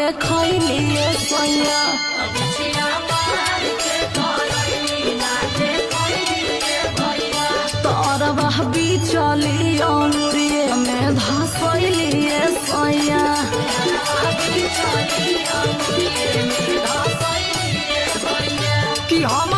देखलिए सैया तरवा बिचली अंगुरिये में धसलिए सैया कि हम